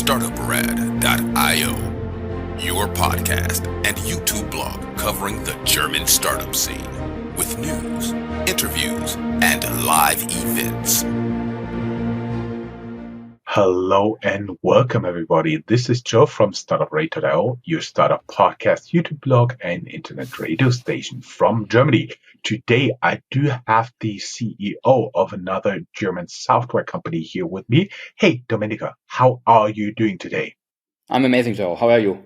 Startuprad.io, your podcast and YouTube blog covering the German startup scene with news, interviews, and live events. Hello and welcome, everybody. This is Joe from Startuprad.io, your startup podcast, YouTube blog, and internet radio station from Germany. Today, I do have the CEO of another German software company here with me. Hey, Domenico, how are you doing today? I'm amazing, Joe. How are you?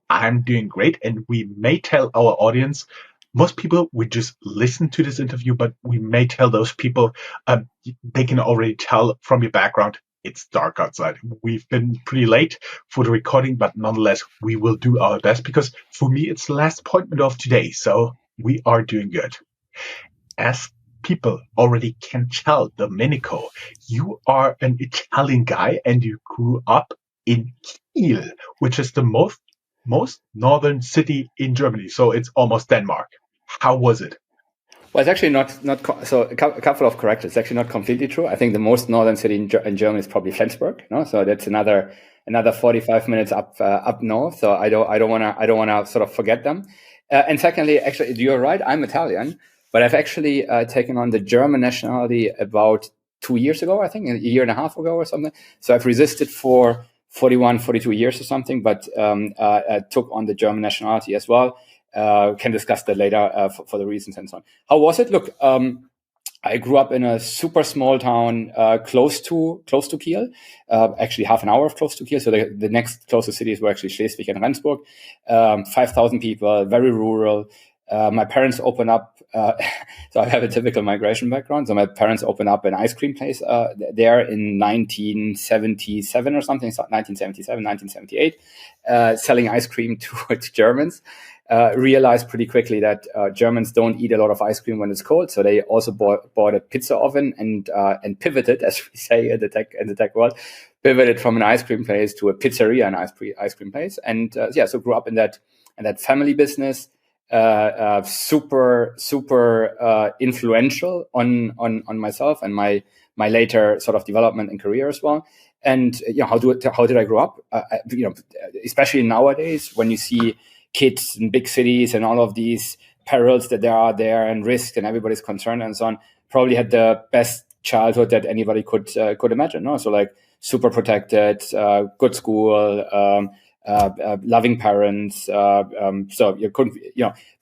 I'm doing great, and we may tell our audience, most people would just listen to this interview, but we may tell those people, they can already tell from your background, it's dark outside. We've been pretty late for the recording, but nonetheless, we will do our best because for me, it's the last appointment of today. So we are doing good. As people already can tell, Domenico, you are an Italian guy and you grew up in Kiel, which is the most northern city in Germany. So it's almost Denmark. How was it? Well, it's actually not so a couple of corrections. It's actually not completely true. I think the most northern city in Germany is probably Flensburg. No, so that's another 45 minutes up north. So I don't want to sort of forget them. And secondly, actually, you're right. I'm Italian, but I've actually taken on the German nationality about 2 years ago. I think a year and a half ago or something. So I've resisted for 41, 42 years or something, but took on the German nationality as well. Can discuss that later for the reasons and so on. How was it? Look, I grew up in a super small town close to Kiel, actually half an hour of close to Kiel. So the next closest cities were actually Schleswig and Rendsburg. 5,000 people, very rural. My parents opened up, so I have a typical migration background. So my parents opened up an ice cream place there in 1977 or something, so 1977, 1978, selling ice cream to Germans. Realized pretty quickly that Germans don't eat a lot of ice cream when it's cold, so they also bought a pizza oven and pivoted, as we say in the tech world, pivoted from an ice cream place to a pizzeria and ice cream place, and so grew up in that family business. Super influential on myself and my later sort of development and career as well. And how did I grow up? Especially nowadays when you see kids in big cities and all of these perils that there are there and risks and everybody's concerned and so on, probably had the best childhood that anybody could imagine. No, so like super protected, good school, loving parents. So you couldn't,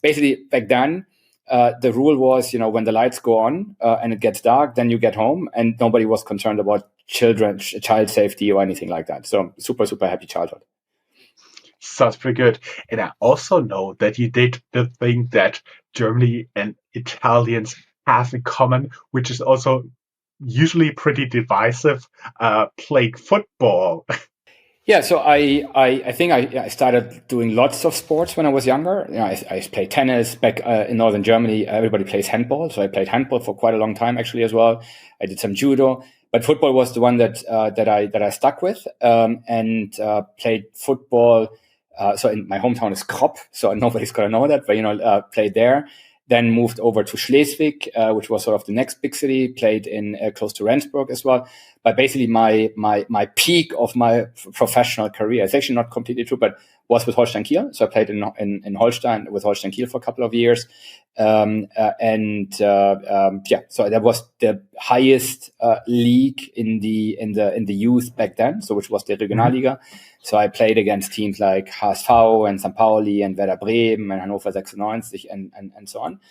basically back then, the rule was, when the lights go on and it gets dark, then you get home and nobody was concerned about child safety or anything like that. So super happy childhood. Sounds pretty good. And I also know that you did the thing that Germany and Italians have in common, which is also usually pretty divisive, played football. Yeah, so I think I started doing lots of sports when I was younger. I played tennis back in northern Germany. Everybody plays handball, so I played handball for quite a long time actually as well. I did some judo, but football was the one that I stuck with and played football. So in my hometown is Krop, so nobody's gonna know that, but played there. Then moved over to Schleswig, which was sort of the next big city. Played in close to Rendsburg as well. But basically, my peak of my professional career, it's actually not completely true, but was with Holstein Kiel. So I played in Holstein with Holstein Kiel for a couple of years, so that was the highest league in the youth back then. So which was the Regionalliga. So I played against teams like HSV and St. Pauli and Werder Bremen and Hannover 96 and so on.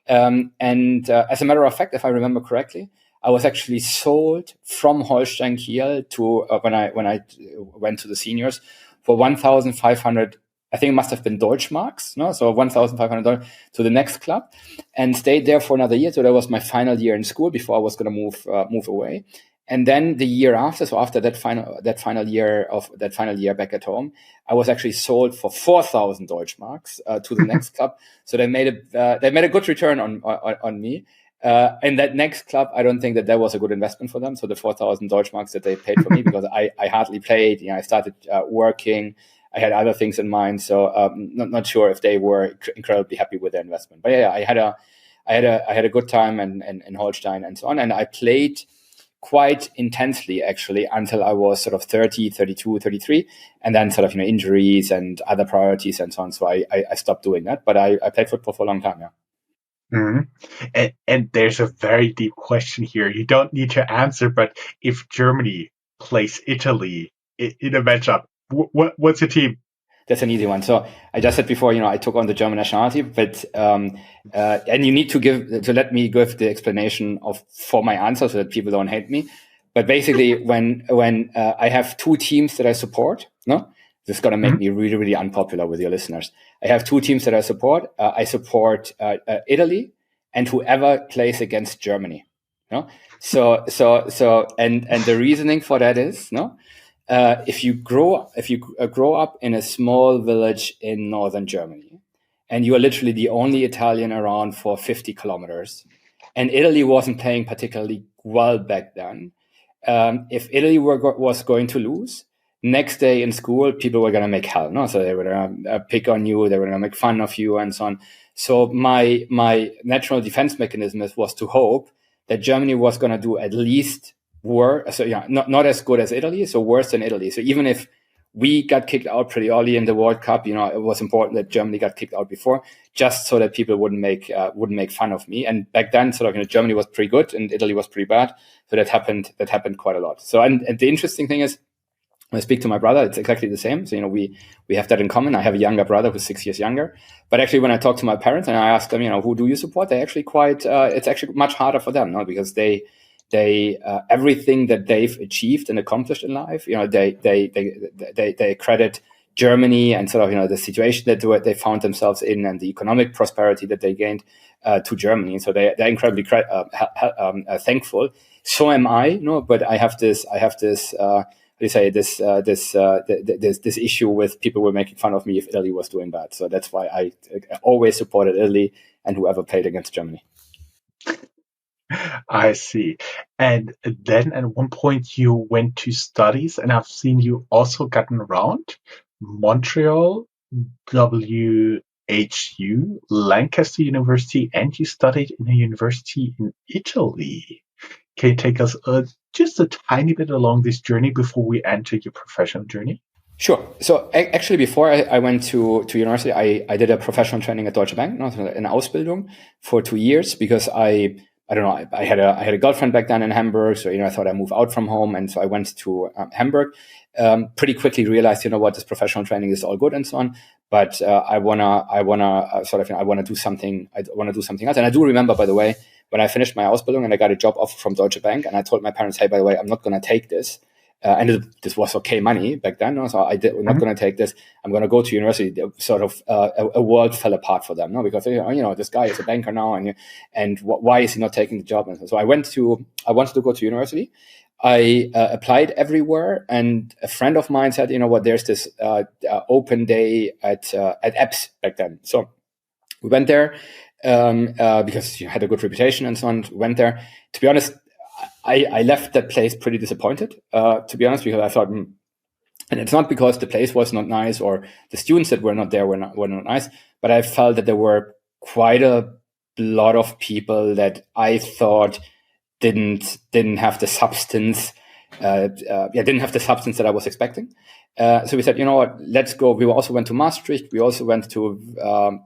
As a matter of fact, if I remember correctly, I was actually sold from Holstein Kiel to when I went to the seniors for 1,500. I think it must have been Deutschmarks, no? So $1,500 to the next club, and stayed there for another year. So that was my final year in school before I was going to move away. And then the year after, so after that final year back at home, I was actually sold for 4,000 Deutschmarks to the next club. So they made a good return on me. And that next club, I don't think that was a good investment for them. So the 4,000 Deutschmarks that they paid for me, because I hardly played. I started working. I had other things in mind, so not sure if they were incredibly happy with their investment. But yeah, I had a good time in Holstein and so on. And I played quite intensely, actually, until I was sort of 30, 32, 33. And then sort of, injuries and other priorities and so on. So I stopped doing that. But I played football for a long time, yeah. And there's a very deep question here. You don't need to answer, but if Germany plays Italy in a matchup, what's your team? That's an easy one. So I just said before, I took on the German nationality, but and you need to let me give the explanation for my answer so that people don't hate me. But basically, when I have two teams that I support, this is going to make me really, really unpopular with your listeners. I have two teams that I support. I support Italy and whoever plays against Germany. So and the reasoning for that is if you grow up in a small village in northern Germany, and you are literally the only Italian around for 50 kilometers, and Italy wasn't playing particularly well back then, if Italy was going to lose, next day in school, people were going to make hell. So they were going to pick on you, they were going to make fun of you, and so on. So my natural defense mechanism was to hope that Germany was going to do at least not as good as Italy, so worse than Italy. So even if we got kicked out pretty early in the World Cup, it was important that Germany got kicked out before, just so that people wouldn't make fun of me. And back then, sort of, Germany was pretty good and Italy was pretty bad. So that happened quite a lot. So and the interesting thing is, when I speak to my brother, it's exactly the same. So, we have that in common. I have a younger brother who's 6 years younger. But actually, when I talk to my parents and I ask them, who do you support? They actually it's actually much harder for them, because they everything that they've achieved and accomplished in life, they credit Germany and sort of, the situation that they found themselves in and the economic prosperity that they gained to Germany. And so they're incredibly thankful. So am I, but I have this this issue with people were making fun of me if Italy was doing bad. So that's why I always supported Italy and whoever played against Germany. I see. And then at one point you went to studies, and I've seen you also gotten around Montreal, WHU, Lancaster University, and you studied in a university in Italy. Can you take us just a tiny bit along this journey before we enter your professional journey? Sure. So actually, before I went to university, I did a professional training at Deutsche Bank, an Ausbildung for 2 years, because I don't know, I had a girlfriend back then in Hamburg, so I thought I'd move out from home, and so I went to Hamburg. Pretty quickly realized, this professional training is all good and so on, but I wanna do something. I want to do something else. And I do remember, by the way, when I finished my Ausbildung and I got a job offer from Deutsche Bank, and I told my parents, hey, by the way, I'm not going to take this. And this was okay money back then. So we're not going to take this. I'm going to go to university. Sort of a world fell apart for them, because this guy is a banker now, and why is he not taking the job? And so I wanted to go to university. I applied everywhere, and a friend of mine said, there's this open day at EBS back then. So we went there because you had a good reputation and so on. Went there. To be honest, I left that place pretty disappointed, to be honest, because I thought, and it's not because the place was not nice or the students that were not there were not nice, but I felt that there were quite a lot of people that I thought didn't have the substance, didn't have the substance that I was expecting. So we said, let's go. We also went to Maastricht. We also went to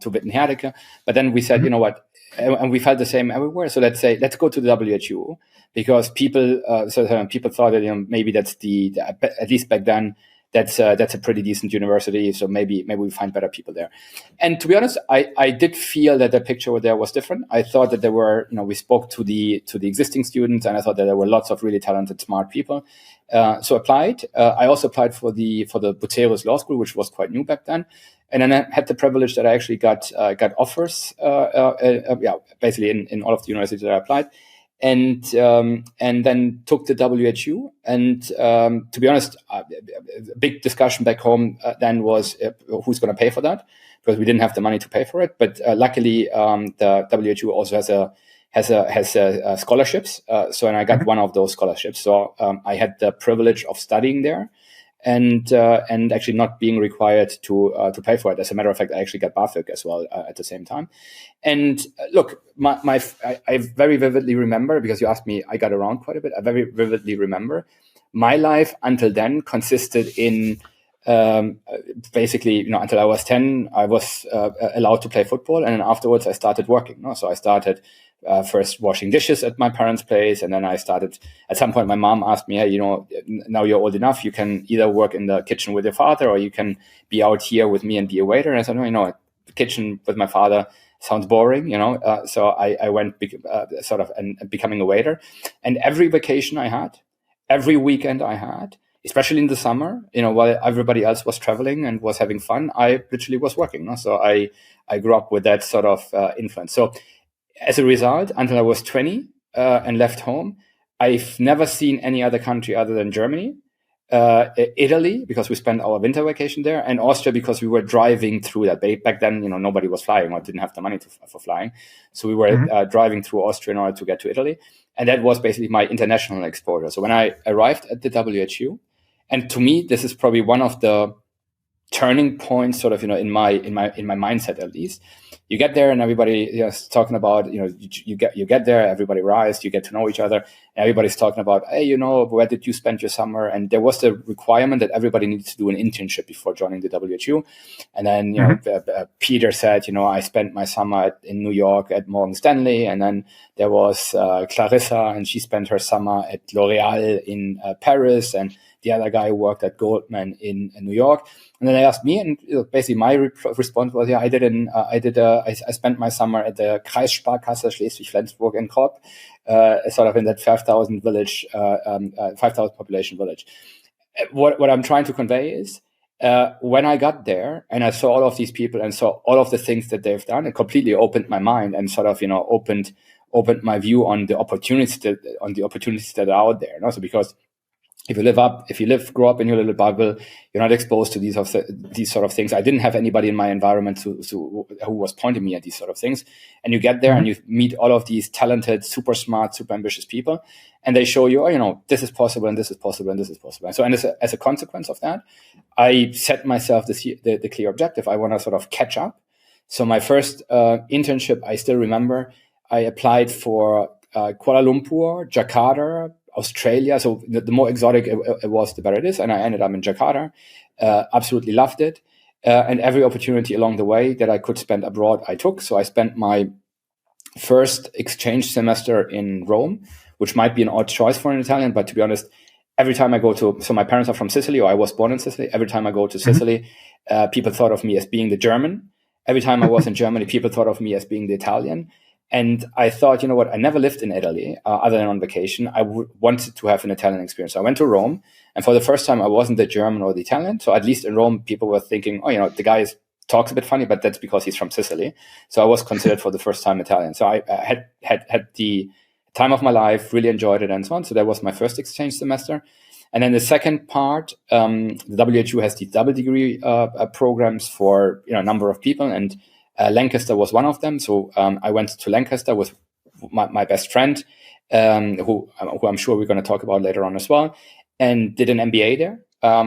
Wittenherdecke. But then we said, and we felt the same everywhere. So let's go to the WHU, because people thought that maybe that's at least back then that's a pretty decent university. So maybe we find better people there. And to be honest, I did feel that the picture there was different. I thought that there were we spoke to the existing students, and I thought that there were lots of really talented, smart people. So applied. I also applied for the Bucerius Law School, which was quite new back then. And then I had the privilege that I actually got offers, basically in all of the universities that I applied, and then took the WHU. And to be honest, a big discussion back home then was who's going to pay for that, because we didn't have the money to pay for it. But luckily, the WHU also has scholarships. And I got one of those scholarships. So I had the privilege of studying there. and actually not being required to pay for it. As a matter of fact, I actually got BAföG as well at the same time. And look, I very vividly remember, because you asked me, I got around quite a bit. I very vividly remember my life until then consisted in basically, until I was 10, I was allowed to play football, and then afterwards I started working. So I started first washing dishes at my parents' place, and then I started. At some point, my mom asked me, "Hey, now you're old enough. You can either work in the kitchen with your father, or you can be out here with me and be a waiter." And I said, "No, the kitchen with my father sounds boring." So I went sort of and becoming a waiter, and every vacation I had, every weekend I had, especially in the summer, while everybody else was traveling and was having fun, I literally was working. So I grew up with that sort of influence. So as a result, until I was 20 and left home, I've never seen any other country other than Germany, Italy, because we spent our winter vacation there, and Austria, because we were driving through that. Back then, nobody was flying or didn't have the money for flying. So we were driving through Austria in order to get to Italy. And that was basically my international exposure. So when I arrived at the WHU, and to me, this is probably one of the turning points, sort of, in my mindset at least. You get there and everybody is talking about, you get there, everybody arrives, you get to know each other. Everybody's talking about, hey, where did you spend your summer? And there was the requirement that everybody needs to do an internship before joining the WHU. And then, Peter said, I spent my summer in New York at Morgan Stanley. And then there was Clarissa, and she spent her summer at L'Oreal in Paris. And the other guy worked at Goldman in New York. And then they asked me, and basically my response was, I spent my summer at the Kreissparkasse Schleswig-Flensburg in Kropp, sort of in that 5,000 population village. What I'm trying to convey is, when I got there and I saw all of these people and saw all of the things that they've done, it completely opened my mind and sort of, opened my view on the opportunities that are out there. So because if you grow up in your little bubble, you're not exposed to these sort of things. I didn't have anybody in my environment who was pointing me at these sort of things. And you get there and you meet all of these talented, super smart, super ambitious people, and they show you, this is possible, and this is possible, and this is possible. And so, and as a consequence of that, I set myself the clear objective. I want to sort of catch up. So my first internship, I still remember, I applied for Kuala Lumpur, Jakarta, Australia. So the more exotic it was, the better it is. And I ended up in Jakarta. Absolutely loved it. And every opportunity along the way that I could spend abroad, I took. So I spent my first exchange semester in Rome, which might be an odd choice for an Italian. But to be honest, every time I go so my parents are from Sicily, or I was born in Sicily. Every time I go to Sicily, people thought of me as being the German. Every time I was in Germany, people thought of me as being the Italian. And I thought, I never lived in Italy other than on vacation. I wanted to have an Italian experience. So I went to Rome, and for the first time, I wasn't the German or the Italian. So at least in Rome, people were thinking, the guy talks a bit funny, but that's because he's from Sicily. So I was considered for the first time Italian. So I had the time of my life, really enjoyed it, and so on. So that was my first exchange semester. And then the second part, the WHU has these double degree programs for a number of people, and Lancaster was one of them. So I went to Lancaster with my best friend, who I'm sure we're going to talk about later on as well, and did an MBA there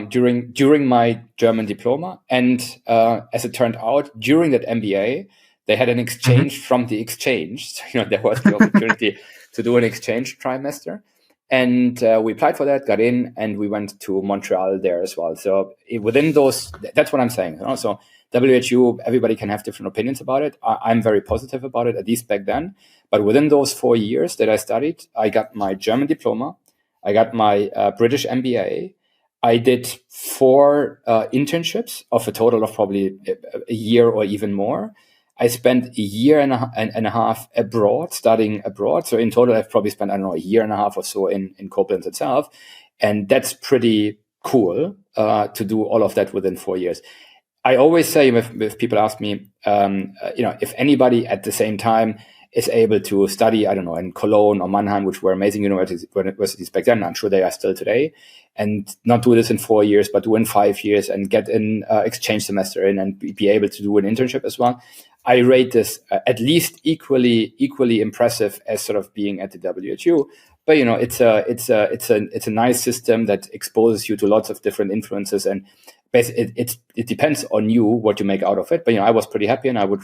during my German diploma. And as it turned out, during that MBA, they had an exchange from the exchange. So there was the opportunity to do an exchange trimester. And we applied for that, got in, and we went to Montreal there as well. So within those, that's what I'm saying. So WHO, everybody can have different opinions about it. I'm very positive about it, at least back then. But within those 4 years that I studied, I got my German diploma. I got my British MBA. I did 4 internships of a total of probably a year or even more. I spent a year and a half abroad, studying abroad. So in total, I've probably spent, a year and a half or so in Koblenz itself. And that's pretty cool to do all of that within 4 years. I always say, if people ask me, if anybody at the same time is able to study, I don't know, in Cologne or Mannheim, which were amazing universities back then. I'm sure they are still today, and not do this in 4 years, but do in 5 years and get an exchange semester in and be able to do an internship as well. I rate this at least equally impressive as sort of being at the WHU. But it's a nice system that exposes you to lots of different influences, and it depends on you what you make out of it. But I was pretty happy, and I would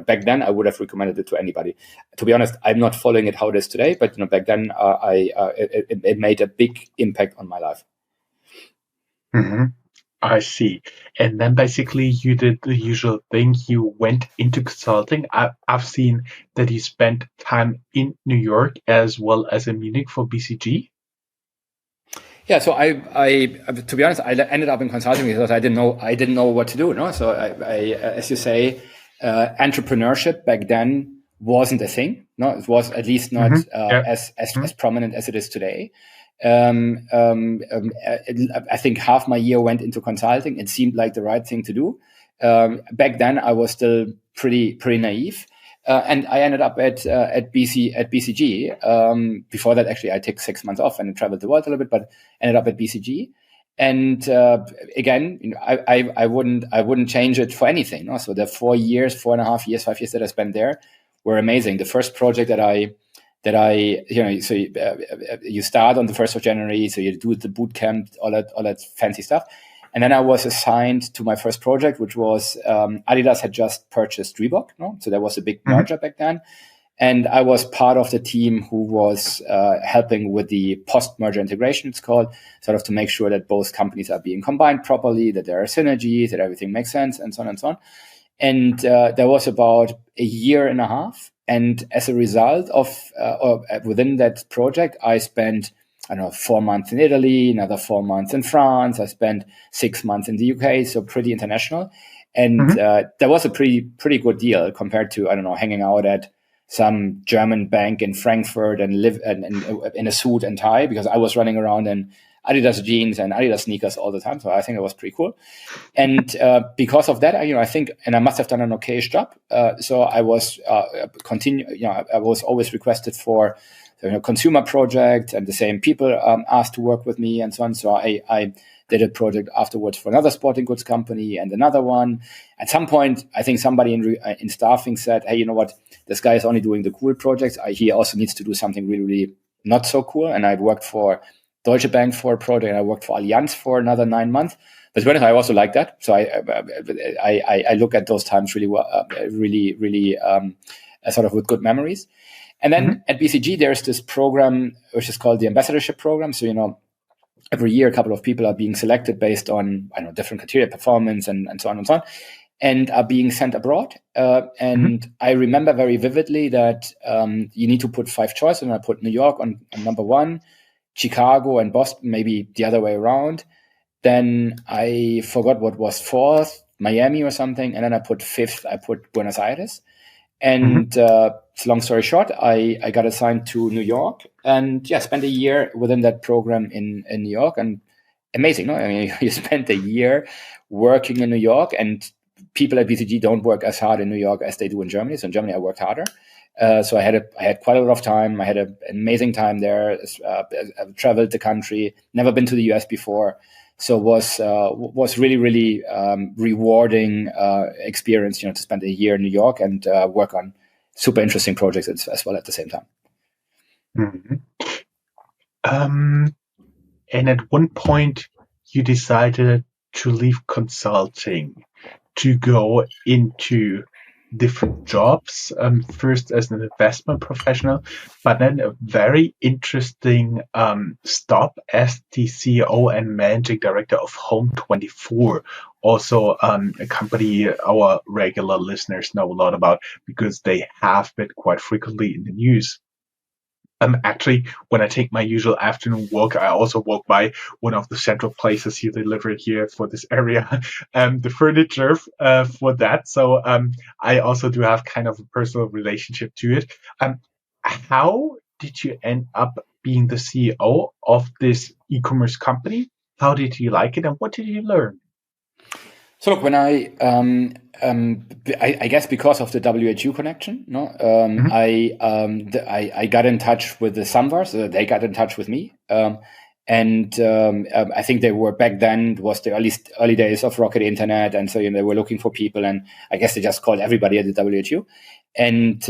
back then I would have recommended it to anybody. To be honest, I'm not following it how it is today, but back then it made a big impact on my life. Mm-hmm. I see. And then basically you did the usual thing. You went into consulting. I've seen that you spent time in New York as well as in Munich for BCG. Yeah, so I to be honest, I ended up in consulting because I didn't know what to do. No, so I as you say, entrepreneurship back then wasn't a thing. No, it was at least not as prominent as it is today. I think half my year went into consulting. It seemed like the right thing to do. Back then, I was still pretty naive. And I ended up at BCG. Before that, actually, I took 6 months off and traveled the world a little bit, but ended up at BCG. And again, I wouldn't change it for anything. No? So the 4 years, 4.5 years, 5 years that I spent there were amazing. The first project that I so you start on the 1st of January, so you do the boot camp, all that fancy stuff. And then I was assigned to my first project, which was Adidas had just purchased Reebok. No? So there was a big merger back then. And I was part of the team who was helping with the post-merger integration, it's called, sort of to make sure that both companies are being combined properly, that there are synergies, that everything makes sense, and so on and so on. And there was about a year and a half. And as a result of within that project, I spent, 4 months in Italy, another 4 months in France. I spent 6 months in the UK, so pretty international. And that was a pretty good deal compared to, hanging out at some German bank in Frankfurt and live in a suit and tie, because I was running around in Adidas jeans and Adidas sneakers all the time. So I think it was pretty cool. And because of that, I think, and I must have done an okayish job. So I was I was always requested for consumer project, and the same people asked to work with me and so on. So I did a project afterwards for another sporting goods company and another one. At some point, I think somebody in staffing said, hey, you know what? This guy is only doing the cool projects. He also needs to do something really, really not so cool. And I'd worked for Deutsche Bank for a project, and I worked for Allianz for another 9 months. But when I also like that, so I look at those times really well, really sort of with good memories. And then at BCG, there's this program which is called the ambassadorship program. So every year a couple of people are being selected based on different criteria, performance, and so on and so on, and are being sent abroad. And I remember very vividly that you need to put 5 choices, and I put New York on number 1. Chicago and Boston, maybe the other way around. Then I forgot what was 4th, Miami or something. And then I put 5th, I put Buenos Aires. And long story short, I got assigned to New York, and spent a year within that program in New York. And amazing, no? I mean, you spent a year working in New York, and people at BCG don't work as hard in New York as they do in Germany. So in Germany, I worked harder. So I had quite a lot of time. I had an amazing time there. I've traveled the country, never been to the US before. So was really, really rewarding experience, to spend a year in New York and work on super interesting projects as well at the same time. And at one point, you decided to leave consulting to go into different jobs, first as an investment professional, but then a very interesting stop as the CEO and managing director of Home24, also a company our regular listeners know a lot about because they have been quite frequently in the news. Actually, when I take my usual afternoon walk, I also walk by one of the central places you delivered here for this area, the furniture for that. So I also do have kind of a personal relationship to it. How did you end up being the CEO of this e-commerce company? How did you like it, and what did you learn? So look, when I guess because of the WHU connection, no, I got in touch with the Sunburst. They got in touch with me, and I think they were back then. It was the early days of Rocket Internet, and so they were looking for people, and I guess they just called everybody at the WHU, and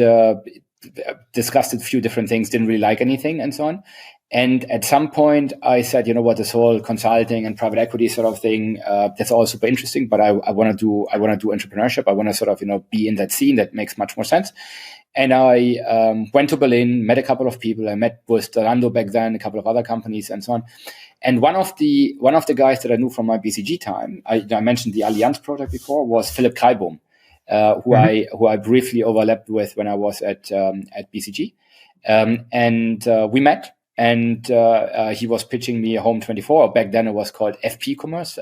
discussed a few different things. Didn't really like anything, and so on. And at some point, I said, you know what, this whole consulting and private equity sort of thing, that's all super interesting. But I want to do entrepreneurship. I want to sort of be in that scene. That makes much more sense. And I went to Berlin, met a couple of people. I met with Zalando back then, a couple of other companies, and so on. And one of the guys that I knew from my BCG time, I mentioned the Allianz project before, was Philipp Kleibohm, who I briefly overlapped with when I was at BCG, and we met. And he was pitching me Home24. Back then it was called FP Commerce,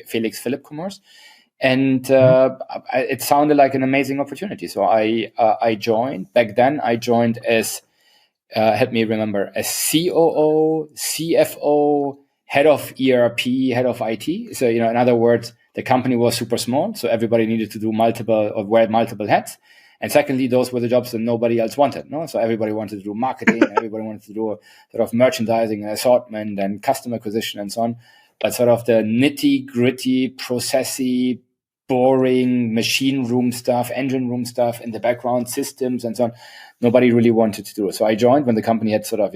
Felix Philipp Commerce. And it sounded like an amazing opportunity. So I joined. Back then I joined as, help me remember, as COO, CFO, head of ERP, head of IT. So, in other words, the company was super small. So everybody needed to do wear multiple hats. And secondly, those were the jobs that nobody else wanted. No, so everybody wanted to do marketing, everybody wanted to do sort of merchandising and assortment and customer acquisition and so on. But sort of the nitty gritty, processy, boring machine room stuff, engine room stuff in the background, systems and so on, nobody really wanted to do. So I joined when the company had sort of,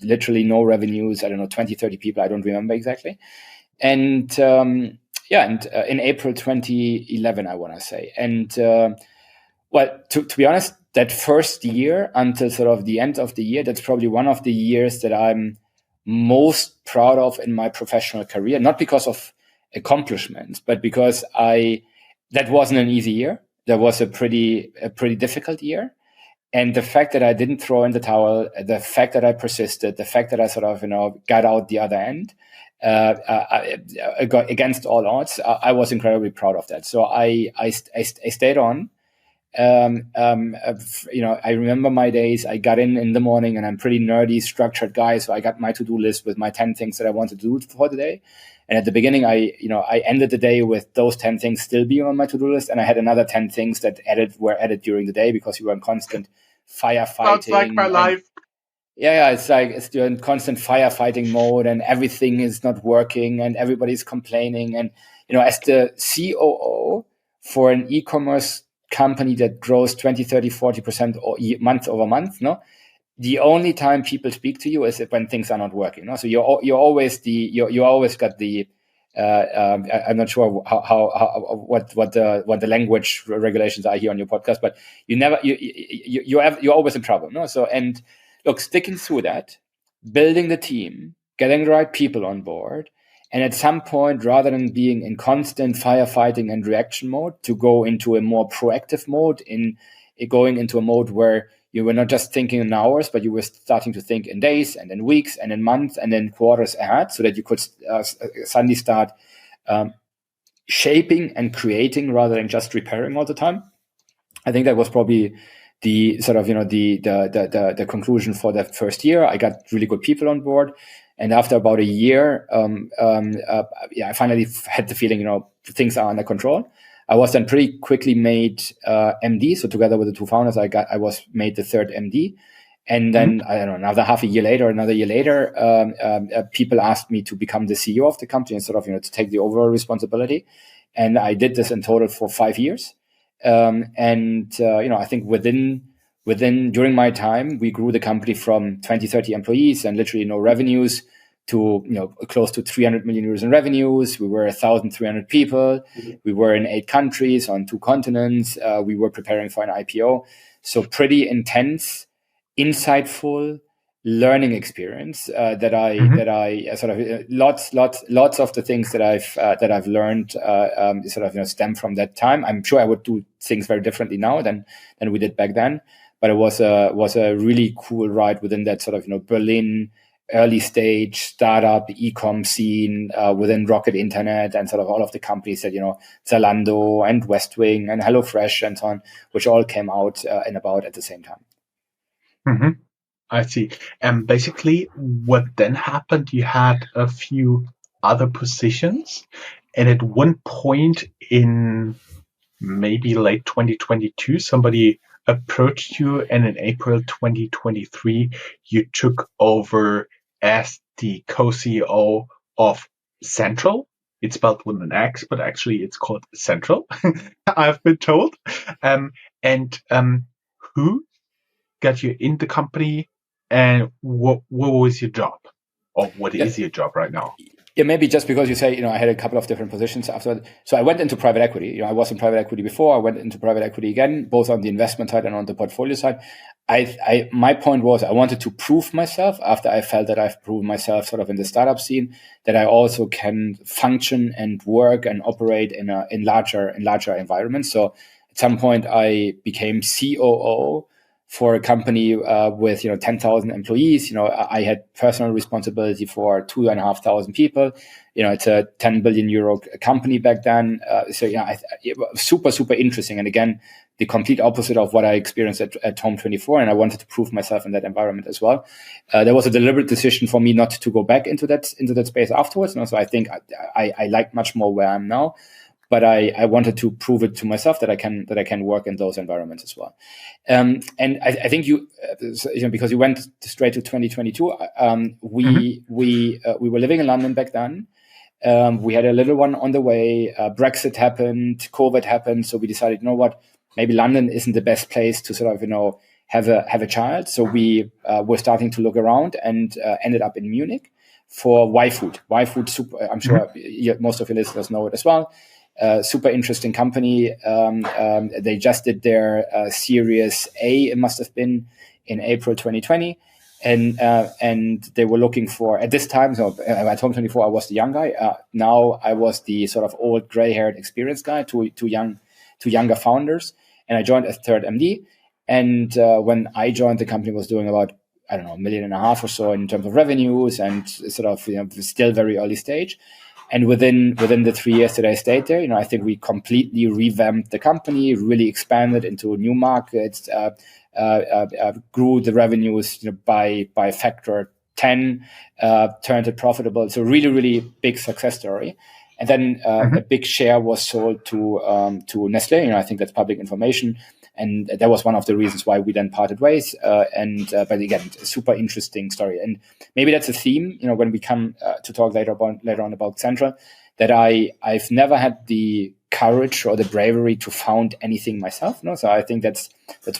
literally no revenues. I don't know, 20, 30 people. I don't remember exactly. And in April 2011, I want to say. And well, to be honest, that first year until sort of the end of the year, that's probably one of the years that I'm most proud of in my professional career, not because of accomplishments, but because that wasn't an easy year. That was a pretty difficult year. And the fact that I didn't throw in the towel, the fact that I persisted, the fact that I sort of, got out the other end, against all odds, I was incredibly proud of that. So I stayed on. I remember my days. I got in the morning, and I'm pretty nerdy, structured guy. So I got my to-do list with my 10 things that I wanted to do for the day. And at the beginning, I ended the day with those 10 things still being on my to-do list. And I had another 10 things that were added during the day because you were in constant firefighting. Sounds like my life. Yeah, it's you're in constant firefighting mode, and everything is not working, and everybody's complaining. And as the COO for an e-commerce company that grows 20, 30, 40% month over month, the only time people speak to you is when things are not working. So you're always got the I'm not sure what the language regulations are here on your podcast, but you're always in trouble. So, and look, sticking through that, building the team, getting the right people on board. And at some point, rather than being in constant firefighting and reaction mode, to go into a more proactive mode, going into a mode where you were not just thinking in hours, but you were starting to think in days and in weeks and in months and in quarters ahead, so that you could suddenly start shaping and creating rather than just repairing all the time. I think that was probably the sort of, the conclusion for that first year. I got really good people on board. And after about a year, I finally had the feeling, things are under control. I was then pretty quickly made MD. So together with the two founders, I was made the third MD. And then, I don't know, another year later, people asked me to become the CEO of the company and sort of, to take the overall responsibility. And I did this in total for 5 years. I think during my time, we grew the company from 20, 30 employees and literally no revenues to, close to 300 million euros in revenues. We were 1,300 people. We were in 8 countries on 2 continents. We were preparing for an IPO. So pretty intense, insightful learning experience that I sort of lots of the things that I've learned sort of stem from that time. I'm sure I would do things very differently now than we did back then, but it was a really cool ride within that sort of Berlin early stage startup e-com scene within Rocket Internet and sort of all of the companies that Zalando and Westwing and HelloFresh and so on, which all came out and about at the same time. Mm-hmm. I see. And basically what then happened, you had a few other positions And at one point in maybe late 2022, somebody approached you, and in April 2023, you took over as the co-CEO of Xentral. It's spelled with an X, but actually it's called Xentral, I've been told. And who got you in the company, and what was your job? Or what is your job right now? Yeah, maybe just because you say, I had a couple of different positions after. So I went into private equity. I was in private equity before. I went into private equity again, both on the investment side and on the portfolio side. My point was I wanted to prove myself after I felt that I've proven myself sort of in the startup scene, that I also can function and work and operate in larger environments. So at some point I became COO for a company with 10,000 employees. I had personal responsibility for 2,500 people. It's a 10 billion euro company back then. It was super interesting. And again, the complete opposite of what I experienced at Home24, and I wanted to prove myself in that environment as well. There was a deliberate decision for me not to go back into that space afterwards. So I think I like much more where I'm now. But I wanted to prove it to myself that I can work in those environments as well. And I think because you went straight to 2022, we were living in London back then. We had a little one on the way. Brexit happened, COVID happened, so we decided, maybe London isn't the best place to sort of have a child. So we were starting to look around and ended up in Munich for YFood. YFood, super. I'm sure most of your listeners know it as well. Super interesting company. They just did their Series A, it must have been in April 2020. And they were looking for, at this time, so at Home24, I was the young guy. Now I was the sort of old gray-haired experienced guy, two younger founders. And I joined as third MD. And when I joined, the company was doing about, $1.5 million or so in terms of revenues, and sort of still very early stage. And within the 3 years that I stayed there, I think we completely revamped the company, really expanded into new markets, grew the revenues by factor 10, turned it profitable. It's a really, really big success story. And then a big share was sold to Nestlé. I think that's public information. And that was one of the reasons why we then parted ways. But again, a super interesting story. And maybe that's a theme, when we come to talk later on about Xentral, that I've never had the courage or the bravery to found anything myself. So I think that's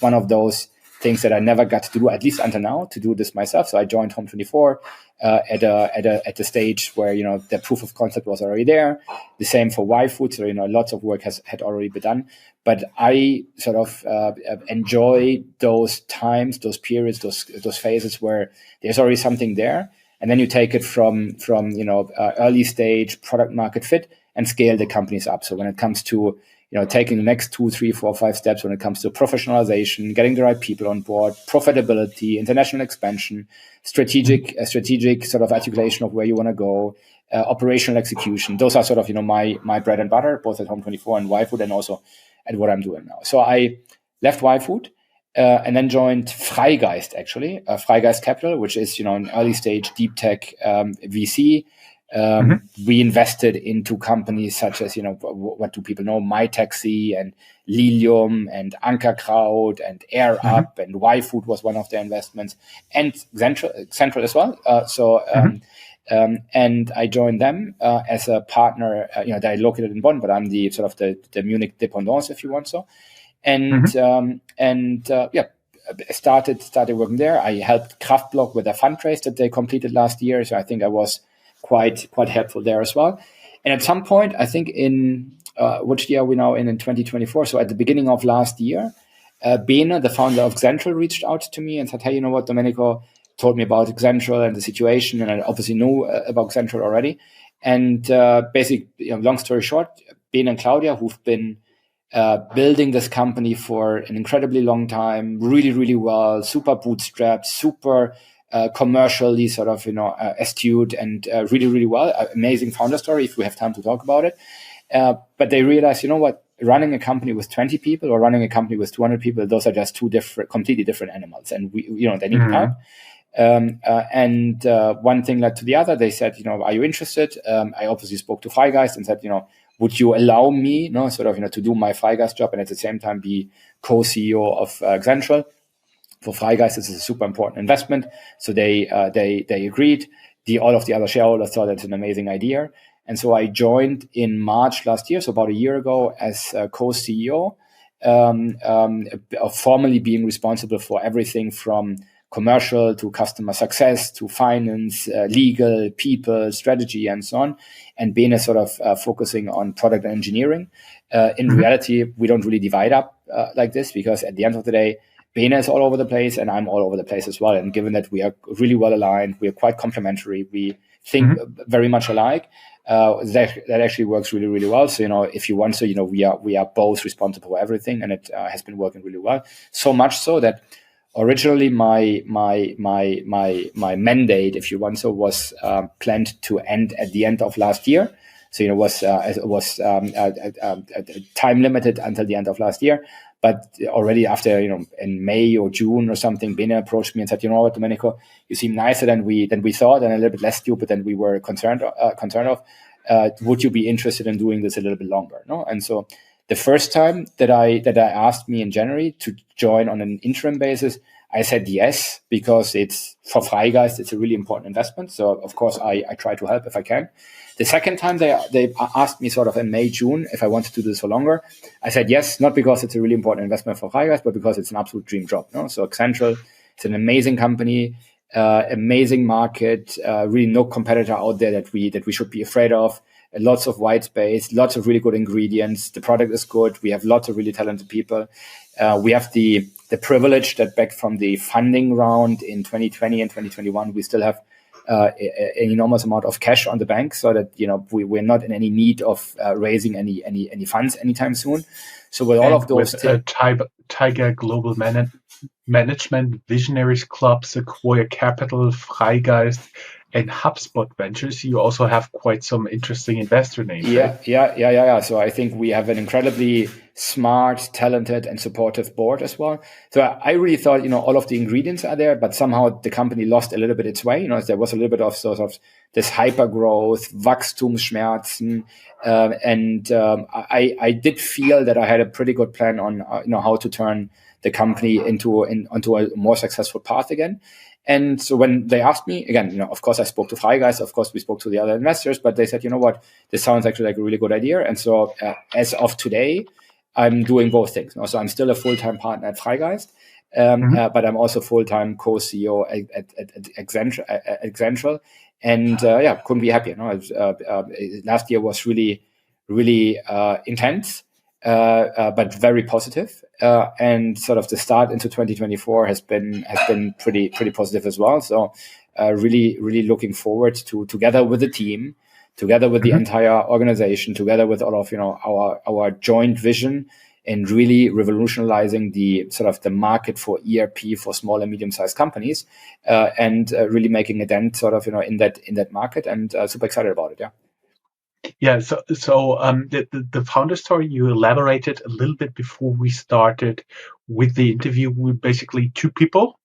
one of those things that I never got to do, at least until now, to do this myself. So I joined Home24 at the stage where the proof of concept was already there. The same for YFood. So lots of work had already been done. But I sort of enjoy those times, those periods, those phases where there's already something there, and then you take it from early stage product market fit and scale the companies up. So when it comes to taking the next 2, 3, 4, 5 steps, when it comes to professionalization, getting the right people on board, profitability, international expansion, strategic sort of articulation of where you want to go, operational execution. Those are sort of my bread and butter, both at Home24 and YFood, and also at what I'm doing now. So I left YFood and then joined Freigeist, actually, Freigeist Capital, which is an early stage deep tech VC. We invested into companies such as, what do people know, MyTaxi and Lilium and Ankerkraut and AirUp, and YFood was one of their investments, and Xentral as well. And I joined them as a partner. They're located in Bonn, but I'm the sort of the Munich dependance, if you want so. And started working there. I helped Kraftblock with a fundraise that they completed last year, so I think I was quite helpful there as well. And at some point, I think in which year are we now in 2024? So at the beginning of last year, Bene, the founder of Xentral, reached out to me and said, "Hey, you know what, Domenico told me about Xentral and the situation, and I obviously know about Xentral already." And basically, long story short, Bene and Claudia, who've been building this company for an incredibly long time, really, really well, super bootstrapped, super commercially sort of, astute, and really, really well. Amazing founder story, if we have time to talk about it. But they realized, running a company with 20 people or running a company with 200 people, those are just two completely different animals. And they need help. And one thing led to the other. They said, are you interested? I obviously spoke to Freigeist and said, would you allow me, to do my Freigeist job and at the same time be co-CEO of Xentral? For Freigeist, this is a super important investment. So they agreed. All of the other shareholders thought it's an amazing idea. And so I joined in March last year, so about a year ago, as co-CEO, formally being responsible for everything from commercial to customer success to finance, legal, people, strategy, and so on. And Bene sort of focusing on product engineering. In reality, we don't really divide up like this, because at the end of the day, Bene is all over the place and I'm all over the place as well. And given that we are really well aligned, we are quite complementary, we think very much alike, that actually works really, really well. So, if you want to, we are both responsible for everything, and it has been working really well. So much so that originally my mandate, if you want so, was planned to end at the end of last year. So, it was time limited until the end of last year. But already after, in May or June or something, Bene approached me and said, what, Domenico, you seem nicer than we thought, and a little bit less stupid than we were concerned of. Would you be interested in doing this a little bit longer? No? And so the first time that I asked me in January to join on an interim basis, I said yes, because it's for Freigeist, it's a really important investment. So of course I try to help if I can. The second time they asked me sort of in May, June, if I wanted to do this for longer, I said yes, not because it's a really important investment for Freigeist, but because it's an absolute dream job. No? So Xentral, it's an amazing company, amazing market, really no competitor out there that we should be afraid of. Lots of white space, lots of really good ingredients. The product is good. We have lots of really talented people. We have the privilege that back from the funding round in 2020 and 2021, we still have an enormous amount of cash on the bank, so that we're not in any need of raising any funds anytime soon. So with all of those, Tiger Global Management, Visionaries Club, Sequoia Capital, Freigeist, and HubSpot Ventures, you also have quite some interesting investor names. Yeah. So I think we have an incredibly smart, talented, and supportive board as well. So I really thought, all of the ingredients are there, but somehow the company lost a little bit its way. There was a little bit of sort of this hyper growth, Wachstumsschmerzen, and I did feel that I had a pretty good plan on how to turn the company onto a more successful path again. And so when they asked me, again, of course I spoke to Freigeist, of course we spoke to the other investors, but they said, what, this sounds actually like a really good idea. And so as of today, I'm doing both things. So I'm still a full-time partner at Freigeist, but I'm also full-time co-CEO at Xentral. And couldn't be happier. Last year was really, really intense. But very positive, and sort of the start into 2024 has been pretty positive as well. So really looking forward to, together with the team, together with the entire organization, together with all of our joint vision, and really revolutionizing the sort of the market for ERP for small and medium-sized companies, and really making a dent sort of in that market, and super excited about it. Yeah, so the founder story you elaborated a little bit before we started with the interview. We basically two people.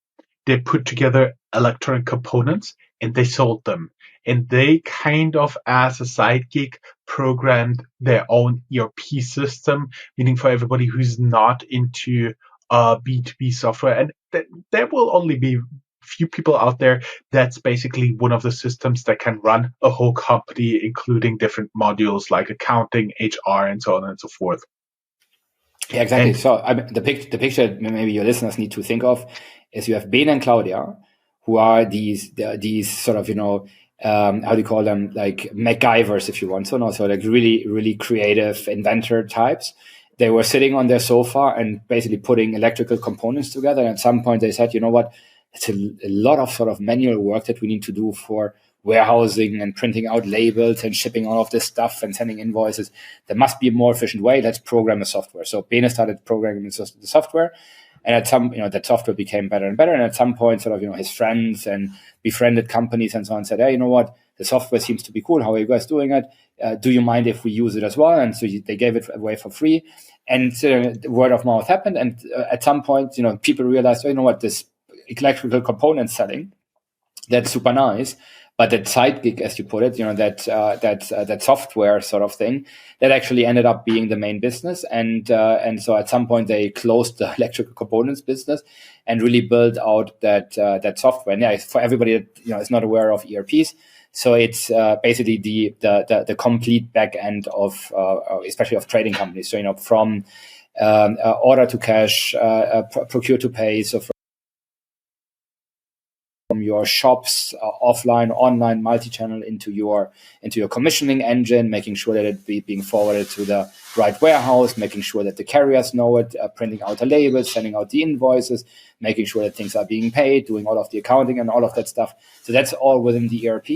They put together electronic components and they sold them. And they kind of, as a side gig, programmed their own ERP system, meaning for everybody who's not into B2B software. And there will only be few people out there. That's basically one of the systems that can run a whole company, including different modules like accounting, HR, and so on and so forth. Yeah, exactly. So the picture maybe your listeners need to think of is you have Ben and Claudia, who are these sort of, how do you call them? Like MacGyvers, if you want. So like really, really creative inventor types. They were sitting on their sofa and basically putting electrical components together. And at some point they said, what? It's a lot of sort of manual work that we need to do for warehousing and printing out labels and shipping all of this stuff and sending invoices. There must be a more efficient way. Let's program the software. So Bene started programming the software, and at some, that software became better and better. And at some point, sort of, his friends and befriended companies and so on said, hey, you know what? The software seems to be cool. How are you guys doing it? Do you mind if we use it as well? And so they gave it away for free. And so word of mouth happened. And at some point, people realized, oh, you know what? This electrical component selling That's super nice. But that side gig, as you put it, that software sort of thing, that actually ended up being the main business. And so at some point they closed the electrical components business and really built out that software. And yeah, for everybody that is not aware of ERPs, so it's basically the complete back end of especially of trading companies. So from order to cash, procure to pay. So from your shops, offline, online, multi-channel into your commissioning engine, making sure that it being forwarded to the right warehouse, making sure that the carriers know it, printing out the labels, sending out the invoices, making sure that things are being paid, doing all of the accounting and all of that stuff. So that's all within the ERP.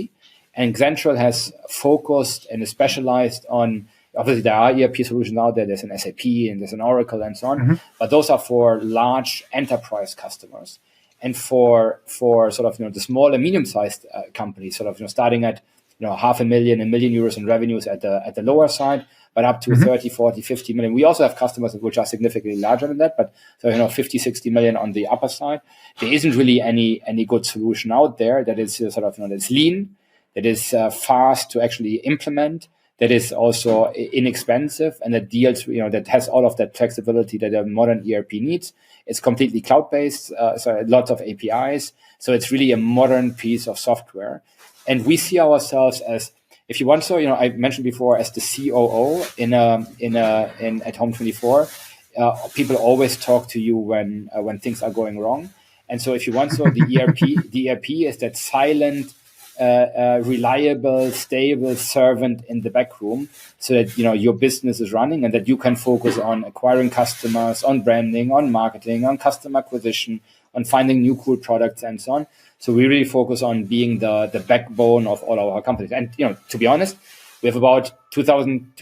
And Xentral has focused and is specialized on, obviously there are ERP solutions out there. There's an SAP and there's an Oracle and so on, but those are for large enterprise customers. And for sort of the small and medium-sized companies, sort of starting at €500,000, €1 million in revenues at the lower side, but up to 30, 40, 50 million. We also have customers which are significantly larger than that, but so 50, 60 million on the upper side. There isn't really any good solution out there that is sort of that's lean, that is fast to actually implement, that is also inexpensive, and that deals that has all of that flexibility that a modern ERP needs. It's completely cloud-based, so lots of APIs. So it's really a modern piece of software. And we see ourselves as, if you want, so I mentioned before, as the COO in at Home24. People always talk to you when things are going wrong. And so if you want, so the ERP is that silent, reliable, stable servant in the back room, so that your business is running and that you can focus on acquiring customers, on branding, on marketing, on customer acquisition, on finding new cool products and so on. So we really focus on being the backbone of all our companies. And to be honest, we have about 2,000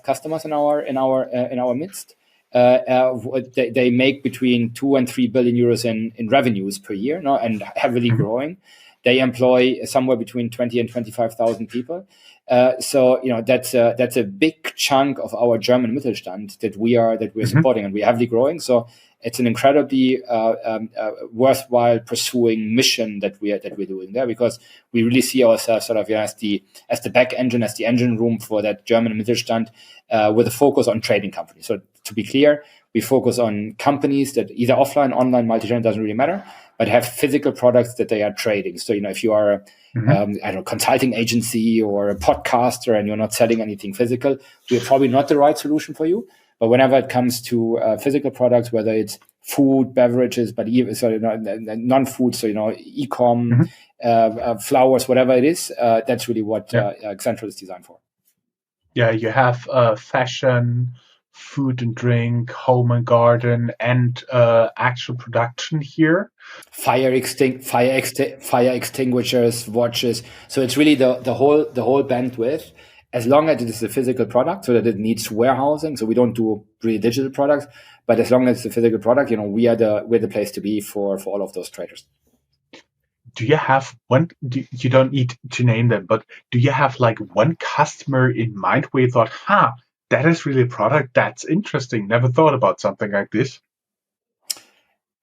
customers in our midst. They make between 2 and 3 billion euros in revenues per year, and heavily growing. They employ somewhere between 20 and 25,000 people. So that's a big chunk of our German Mittelstand that we're supporting, and we're heavily growing. So it's an incredibly worthwhile pursuing mission that we're doing there, because we really see ourselves sort of as the back engine, as the engine room for that German Mittelstand, with a focus on trading companies. So to be clear, we focus on companies that either offline, online, multi-channel, doesn't really matter, but have physical products that they are trading. So, if you are a consulting agency or a podcaster and you're not selling anything physical, we're probably not the right solution for you. But whenever it comes to physical products, whether it's food, beverages, but even non-food, so e-com, flowers, whatever it is, that's really what Xentral is designed for. Yeah, you have fashion, food and drink, home and garden, and actual production here. Fire extinguishers, watches. So it's really the whole bandwidth. As long as it is a physical product, so that it needs warehousing. So we don't do really digital products, but as long as it's a physical product, we're the place to be for all of those traders. Do you have one? You don't need to name them, but do you have like one customer in mind where you thought, that is really a product that's interesting. Never thought about something like this.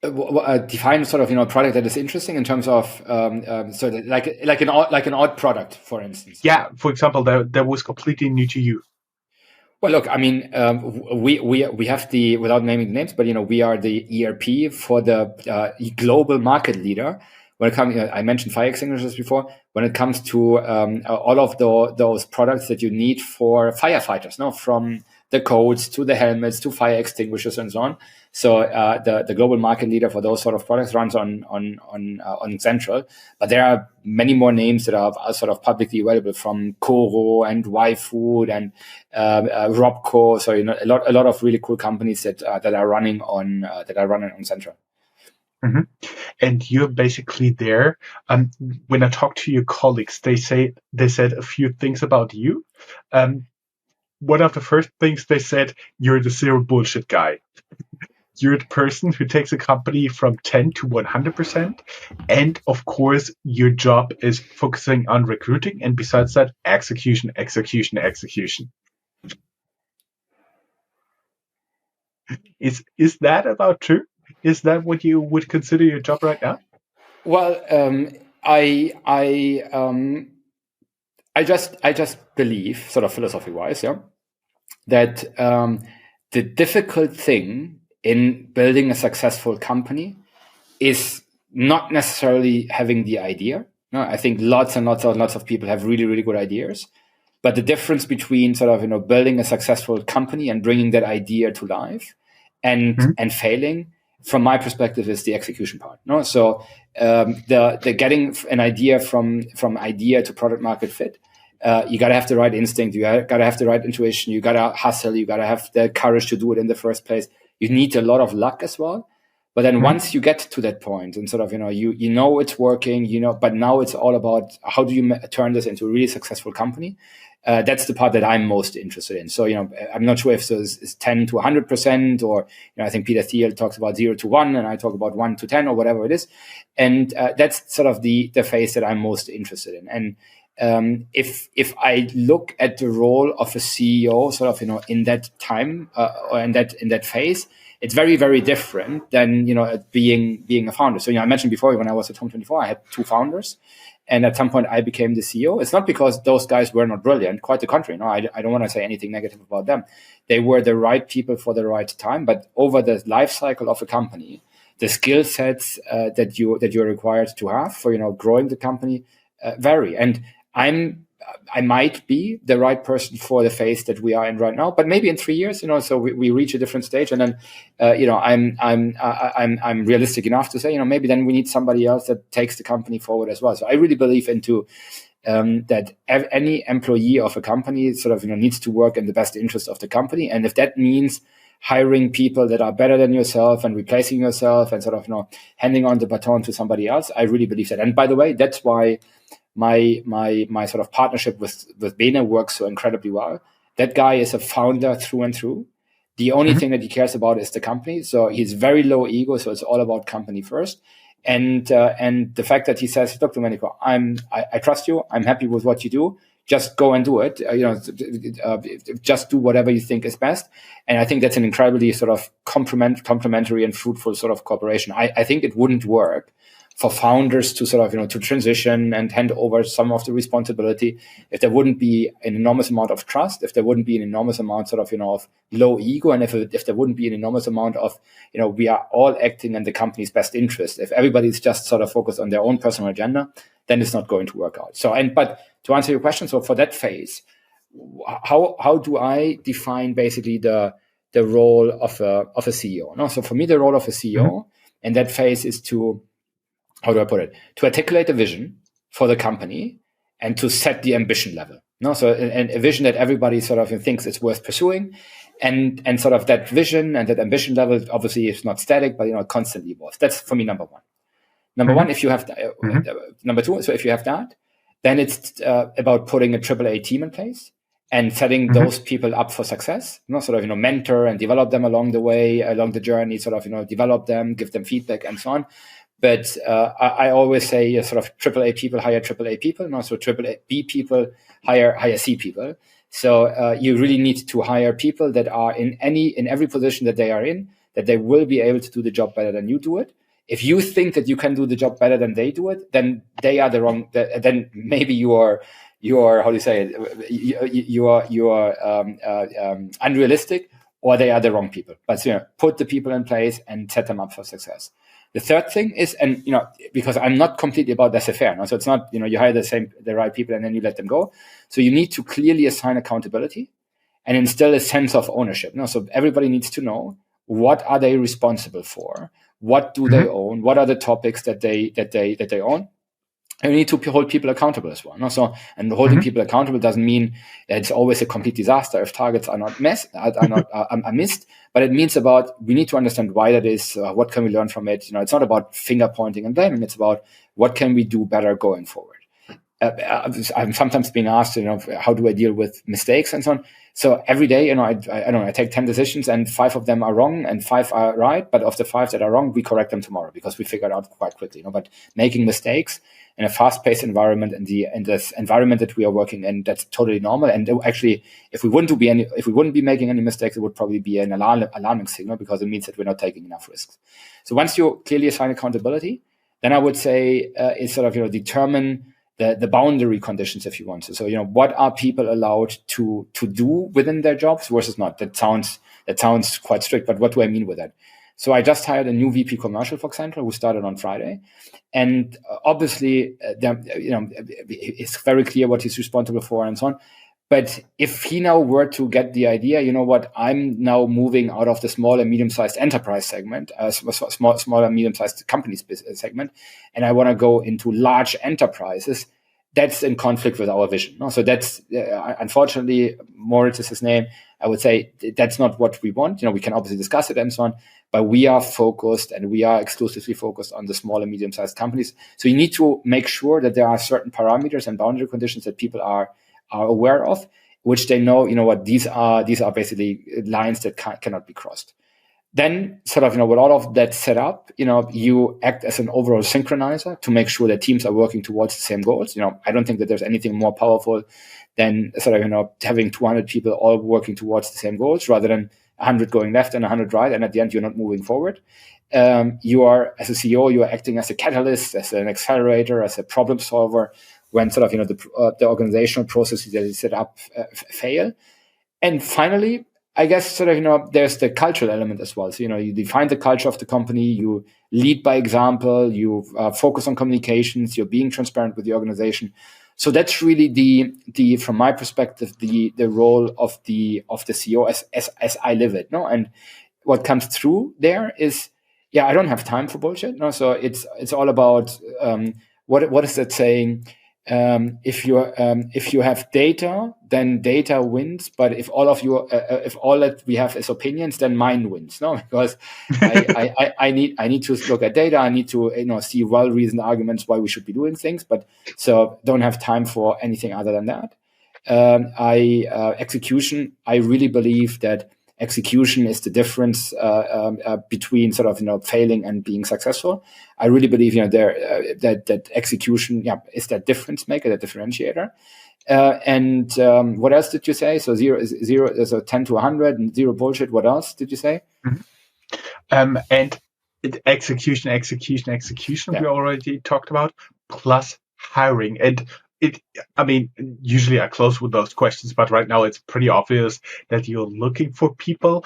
Define sort of product that is interesting in terms of so that like an odd product, for instance. Yeah, for example, that was completely new to you. Well, look, I mean, we have the, without naming names, but we are the ERP for the global market leader. When it comes, I mentioned fire extinguishers before. When it comes to all of those products that you need for firefighters, from the coats to the helmets to fire extinguishers and so on. So the global market leader for those sort of products runs on Xentral. But there are many more names that are sort of publicly available, from Coro and YFood and Robco. So a lot of really cool companies that are running on Xentral. Mm-hmm. And you're basically there. When I talk to your colleagues, they said a few things about you. One of the first things they said, you're the zero bullshit guy. You're the person who takes a company from 10 to 100%. And of course, your job is focusing on recruiting. And besides that, execution. Is that about true? Is that what you would consider your job right now? Well, just believe, sort of philosophy wise, that the difficult thing in building a successful company is not necessarily having the idea. No, I think lots and lots of people have really, really good ideas. But the difference between sort of, building a successful company and bringing that idea to life and failing, from my perspective, is the execution part. No, so the getting an idea from idea to product market fit, you got to have the right instinct, you got to have the right intuition, you got to hustle, you got to have the courage to do it in the first place. You need a lot of luck as well. But then once you get to that point and sort of, you know it's working, but now it's all about how do you turn this into a really successful company. That's the part that I'm most interested in. So, I'm not sure if this is 10 to 100%, or, I think Peter Thiel talks about 0 to 1, and I talk about 1 to 10 or whatever it is. And that's sort of the phase that I'm most interested in. And if I look at the role of a CEO, sort of, in that time or in that phase, it's very, very different than, being a founder. So, I mentioned before, when I was at Home24, I had 2 founders. And at some point, I became the CEO. It's not because those guys were not brilliant. Quite the contrary. No, I don't want to say anything negative about them. They were the right people for the right time. But over the life cycle of a company, the skill sets that you're required to have for growing the company vary. And I might be the right person for the phase that we are in right now, but maybe in 3 years, so we reach a different stage, and then, I'm realistic enough to say, maybe then we need somebody else that takes the company forward as well. So I really believe into that any employee of a company sort of, needs to work in the best interest of the company, and if that means hiring people that are better than yourself and replacing yourself and sort of, handing on the baton to somebody else, I really believe that. And by the way, that's why my sort of partnership with Bene works so incredibly well. That guy is a founder through and through. The only thing that he cares about is the company. So he's very low ego. So it's all about company first. And the fact that he says, look, Domenico, I trust you. I'm happy with what you do. Just go and do it. Just do whatever you think is best. And I think that's an incredibly sort of complementary and fruitful sort of cooperation. I think it wouldn't work for founders to sort of, to transition and hand over some of the responsibility if there wouldn't be an enormous amount of trust, if there wouldn't be an enormous amount sort of, of low ego, and if there wouldn't be an enormous amount of, we are all acting in the company's best interest. If everybody's just sort of focused on their own personal agenda, then it's not going to work out. So, but to answer your question, so for that phase, how do I define basically the role of a CEO? No, so for me, the role of a CEO in that phase is to, how do I put it? To articulate a vision for the company and to set the ambition level. No, so a vision that everybody sort of thinks is worth pursuing, and sort of that vision and that ambition level obviously is not static, but constantly evolves. That's for me number one. Number one, if you have number two, so if you have that, then it's about putting a AAA team in place and setting those people up for success. Sort of mentor and develop them along the way, along the journey. Sort of develop them, give them feedback, and so on. But I always say sort of AAA people hire AAA people, and also AAA B people hire C people. So you really need to hire people that are in every position that they are in, that they will be able to do the job better than you do it. If you think that you can do the job better than they do it, then they are the wrong. Then maybe you are how do you say it? You are unrealistic, or they are the wrong people. But put the people in place and set them up for success. The third thing is, and because I'm not completely about laissez-faire, so it's not you hire the right people and then you let them go. So you need to clearly assign accountability and instill a sense of ownership. So everybody needs to know, what are they responsible for, what do they own, what are the topics that they own. And you need to hold people accountable as well. So, and holding people accountable doesn't mean it's always a complete disaster if targets are not missed. But it means we need to understand why that is. What can we learn from it? It's not about finger pointing and blaming. It's about what can we do better going forward. I'm sometimes being asked, how do I deal with mistakes and so on. So every day, I take 10 decisions and 5 of them are wrong and 5 are right. But of the 5 that are wrong, we correct them tomorrow because we figure it out quite quickly. But making mistakes in a fast-paced environment and in this environment that we are working in, that's totally normal. And actually, if we wouldn't be making any mistakes, it would probably be an alarming signal, because it means that we're not taking enough risks. So once you clearly assign accountability, then I would say is sort of, determine the boundary conditions, if you want to. So, what are people allowed to do within their jobs versus not? That sounds quite strict, but what do I mean with that? So I just hired a new VP commercial for Xentral who started on Friday. And obviously, it's very clear what he's responsible for and so on. But if he now were to get the idea, I'm now moving out of the small and medium-sized enterprise segment, small and medium-sized companies segment, and I want to go into large enterprises, that's in conflict with our vision. No? So that's, unfortunately, Moritz is his name. I would say that's not what we want. We can obviously discuss it and so on, but we are focused and we are exclusively focused on the small and medium-sized companies. So you need to make sure that there are certain parameters and boundary conditions that people are aware of, which they know, these are basically lines that cannot be crossed. Then sort of, with all of that set up, you act as an overall synchronizer to make sure that teams are working towards the same goals. I don't think that there's anything more powerful than sort of, having 200 people all working towards the same goals rather than 100 going left and 100 right. And at the end, you're not moving forward. You are, as a CEO, you are acting as a catalyst, as an accelerator, as a problem solver when sort of, the organizational processes that you set up fail. And finally, I guess sort of, there's the cultural element as well. So, you define the culture of the company, you lead by example, you focus on communications, you're being transparent with the organization. So that's really the from my perspective, the role of the CEO as I live it. No, and what comes through there is, I don't have time for bullshit. No, so it's all about what is that saying? If you have data, then data wins. But if all that we have is opinions, then mine wins. No, because I need to look at data. I need to see well-reasoned arguments why we should be doing things. But so don't have time for anything other than that. Execution. I really believe that execution is the difference between sort of failing and being successful. I really believe that execution is that difference maker, that differentiator. And what else did you say? So zero, so 10 to 100 and zero bullshit. What else did you say? Mm-hmm. And execution. We already talked about, plus hiring. And usually I close with those questions, but right now it's pretty obvious that you're looking for people.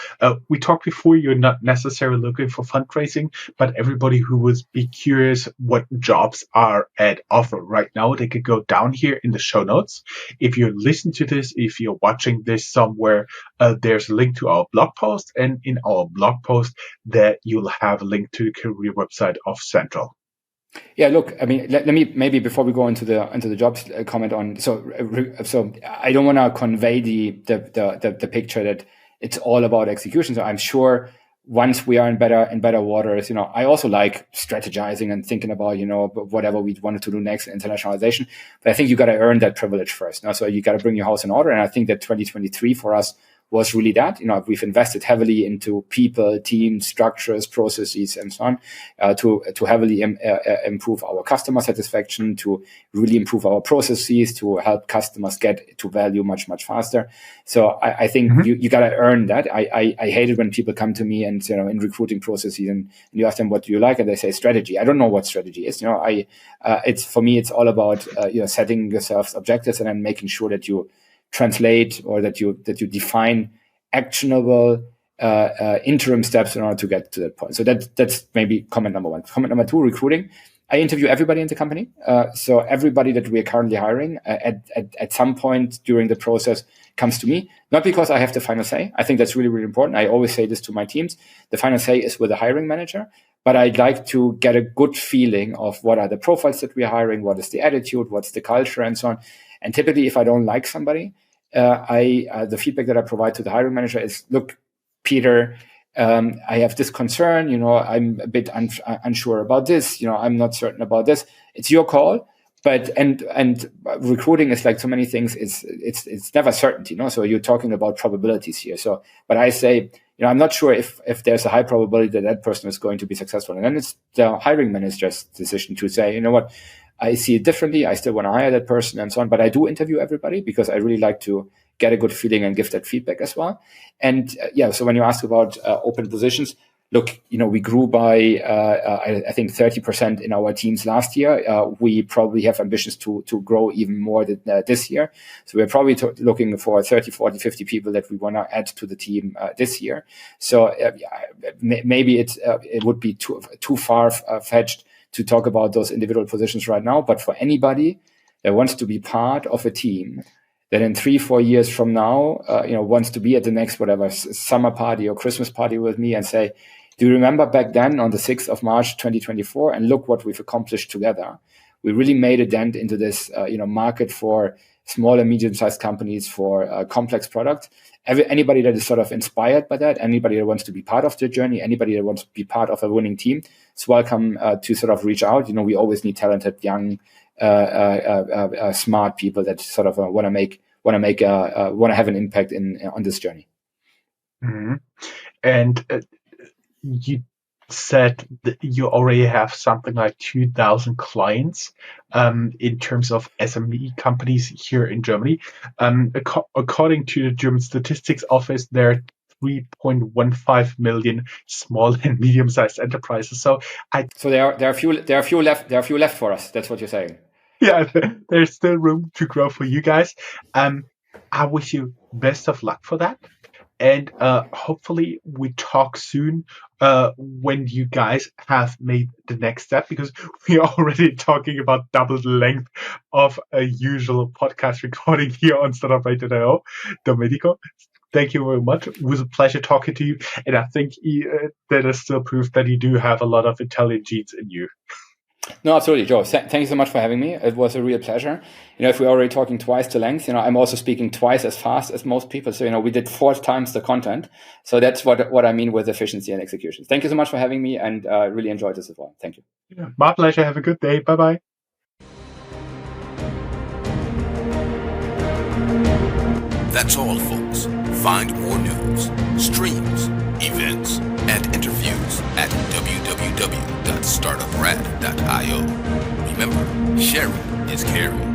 We talked before, you're not necessarily looking for fundraising, but everybody who would be curious what jobs are at offer right now, they could go down here in the show notes. If you listen to this, if you're watching this somewhere, there's a link to our blog post, and in our blog post that you'll have a link to the career website of Xentral. Yeah, look, let me maybe before we go into the jobs comment on. So I don't want to convey the picture that it's all about execution. So I'm sure once we are in better waters, I also like strategizing and thinking about whatever we wanted to do next, internationalization. But I think you got to earn that privilege first. So you got to bring your house in order. And I think that 2023 for us was really that. We've invested heavily into people, teams, structures, processes, and so on, to heavily improve our customer satisfaction, to really improve our processes, to help customers get to value much, much faster. So I think you got to earn that. I hate it when people come to me and in recruiting processes and you ask them, what do you like? And they say strategy. I don't know what strategy is. It's for me, it's all about setting yourself objectives and then making sure that you translate or that you define actionable interim steps in order to get to that point. So that's maybe comment number one. Comment number two, recruiting. I interview everybody in the company. So everybody that we are currently hiring at some point during the process comes to me, not because I have the final say. I think that's really, really important. I always say this to my teams. The final say is with the hiring manager, but I'd like to get a good feeling of what are the profiles that we're hiring, what is the attitude, what's the culture, and so on. And typically, if I don't like somebody, the feedback that I provide to the hiring manager is, look, Peter, I have this concern. I'm a bit unsure about this. I'm not certain about this. It's your call. But and recruiting is like so many things. It's never certainty. So you're talking about probabilities here. So, but I say, I'm not sure if there's a high probability that person is going to be successful. And then it's the hiring manager's decision to say, what. I see it differently. I still want to hire that person and so on, but I do interview everybody because I really like to get a good feeling and give that feedback as well. And so when you ask about open positions, look, we grew by, I think 30% in our teams last year. We probably have ambitions to grow even more this year. So we're probably looking for 30, 40, 50 people that we want to add to the team this year. So maybe it would be too far-fetched to talk about those individual positions right now. But for anybody that wants to be part of a team that in 3-4 years from now, wants to be at the next whatever summer party or Christmas party with me and say, do you remember back then on the 6th of March 2024, and look what we've accomplished together? We really made a dent into this market for small and medium-sized companies for complex products. Anybody that is sort of inspired by that, anybody that wants to be part of the journey, anybody that wants to be part of a winning team, is welcome to sort of reach out. We always need talented, young, smart people that sort of want to have an impact on this journey. Mm-hmm. And you said that you already have something like 2,000 clients in terms of SME companies here in Germany. According to the German Statistics Office, there are 3.15 million small and medium-sized enterprises. So there are a few left for us. That's what you're saying. Yeah, there's still room to grow for you guys. I wish you best of luck for that. And hopefully we talk soon when you guys have made the next step, because we are already talking about double the length of a usual podcast recording here on Startuprad.io. Domenico, thank you very much. It was a pleasure talking to you. And I think that is still proof that you do have a lot of Italian genes in you. No, absolutely, Joe. Thank you so much for having me. It was a real pleasure. If we're already talking twice the length, I'm also speaking twice as fast as most people. So, we did 4 times the content. So that's what I mean with efficiency and execution. Thank you so much for having me, and really enjoyed this as well. Thank you. Yeah, my pleasure. Have a good day. Bye-bye. That's all, folks. Find more news, streams, events, and interviews at www.startuprad.io. Remember, sharing is caring.